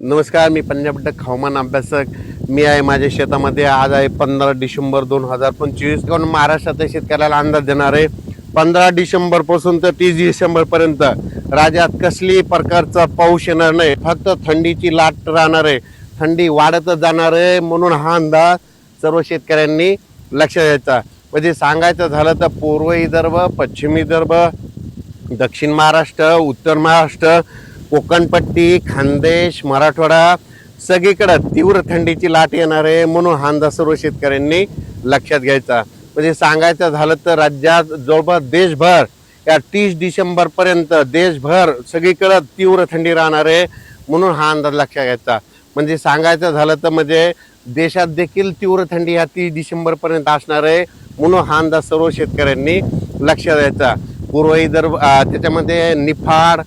नमस्कार, मी पंजाब डक हवामान अभ्यासक. मी आहे माझ्या शेतामध्ये. आज आहे 15 डिसेंबर 2025. महाराष्ट्राच्या शेतकऱ्याला अंदाज देणार आहे 15 डिसेंबर पासून तर 30 डिसेंबर पर्यंत राज्यात कसली प्रकारचा पाऊस येणार नाही. फक्त थंडीची लाट राहणार आहे. थंडी वाढतच जाणार आहे. म्हणून हा अंदाज सर्व शेतकऱ्यांनी लक्षात घ्यायचा. म्हणजे सांगायचं झालं तर पूर्व विदर्भ, पश्चिम विदर्भ, दक्षिण महाराष्ट्र, उत्तर महाराष्ट्र, कोकणपट्टी, खानदेश, मराठवाडा सगळीकडे तीव्र थंडीची लाट येणार आहे. म्हणून हा अंदाज सर्व शेतकऱ्यांनी लक्षात घ्यायचा. म्हणजे सांगायचं झालं तर राज्यात जवळपास देशभर या 30 डिसेंबर पर्यंत देशभर सगळीकडे तीव्र थंडी राहणार आहे. म्हणून हा अंदाज लक्षात घ्यायचा. म्हणजे सांगायचं झालं तर म्हणजे देशात देखील तीव्र थंडी ह्या 30 डिसेंबर पर्यंत असणार आहे. म्हणून हा अंदाज सर्व शेतकऱ्यांनी लक्षात घ्यायचा. पूर्व विदर्भ त्याच्यामध्ये निफाड,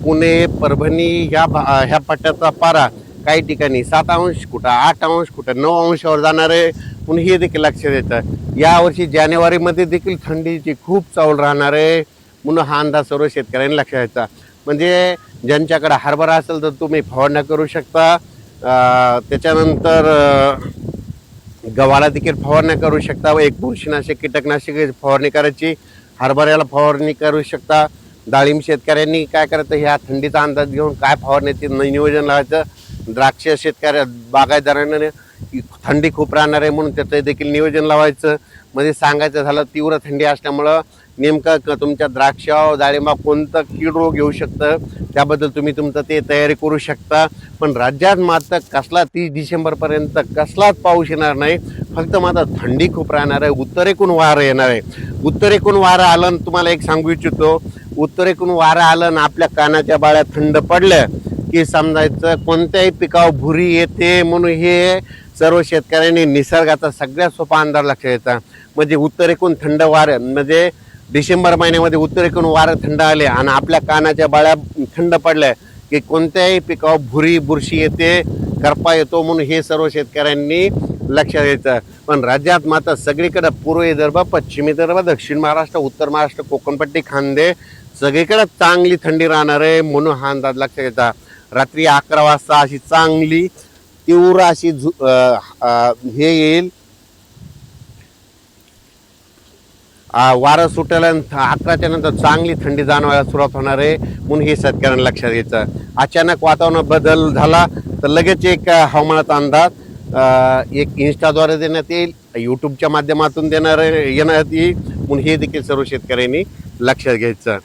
पुणे, परभणी ह्या पट्ट्याचा पारा काही ठिकाणी 7 अंश, कुठं 8 अंश, कुठं 9 अंशावर जाणार आहे. पण हे देखील लक्षात येतं. यावर्षी जानेवारीमध्ये देखील थंडीची खूप चावल राहणार आहे. म्हणून हा अंदाज सर्व शेतकऱ्यांनी लक्षात घ्यायचा. म्हणजे ज्यांच्याकडे हरभरा असेल तर तुम्ही फवारण्या करू शकता. त्याच्यानंतर गव्हाला देखील फवारण्या करू शकता. एक बुरशीनाशक, कीटकनाशक फवारणी करायची. हरभऱ्याला फवारणी करू शकता. डाळिंब शेतकऱ्यांनी काय करायचं, ह्या थंडीचा अंदाज घेऊन काय फवारण्याचे नियोजन लावायचं. द्राक्ष शेतकऱ्या बागायतदारांना थंडी खूप राहणार आहे म्हणून त्याचं देखील नियोजन लावायचं. म्हणजे सांगायचं झालं तीव्र थंडी असल्यामुळं नेमकं तुमच्या द्राक्षावर, डाळिंबा कोणतं कीड रोग येऊ शकतं त्याबद्दल तुम्ही तुमचं ते तयारी करू शकता. पण राज्यात मात्र कसला 30 डिसेंबरपर्यंत कसलाच पाऊस येणार नाही. फक्त मात्र थंडी खूप राहणार आहे. उत्तरेकडून वारं येणार आहे. उत्तरेकडून वारं आलं, तुम्हाला एक सांगू इच्छितो, उत्तरेकडून वारं आलं ना आपल्या कानाच्या बाळ्या थंड पडल्या की समजायचं कोणत्याही पिकावर भुरी येते. म्हणून हे सर्व शेतकऱ्यांनी निसर्गाचा सगळ्यात सोपा अंदाज लक्षात घ्यायचा. म्हणजे उत्तरेकडून थंड वारं, म्हणजे डिसेंबर महिन्यामध्ये उत्तरेकडून वारं थंड आले आणि आपल्या कानाच्या बाळ्या थंड पडल्या की कोणत्याही पिकावर भुरी, बुरशी येते, करपा येतो. म्हणून हे सर्व शेतकऱ्यांनी लक्षात घ्यायचं. पण राज्यात मात्र सगळीकडे पूर्व विदर्भ, पश्चिम विदर्भ, दक्षिण महाराष्ट्र, उत्तर महाराष्ट्र, कोकणपट्टी, खानदेश सगळीकडे चांगली थंडी राहणार आहे. म्हणून हा अंदाज लक्षात घ्यायचा. रात्री 11 वाजता अशी चांगली तीव्र अशी हे येईल, वारं सुटल्यानंतर 11च्या नंतर चांगली थंडी जाणवायला सुरुवात होणार आहे. म्हणून हे शेतकऱ्यांना लक्षात घ्यायचं. अचानक वातावरणात बदल झाला तर लगेच एक हवामानाचा अंदाज एक इन्स्टाद्वारे देण्यात येईल, यूट्यूबच्या माध्यमातून येण्यात येईल. म्हणून हे देखील सर्व शेतकऱ्यांनी लक्षात घ्यायचं.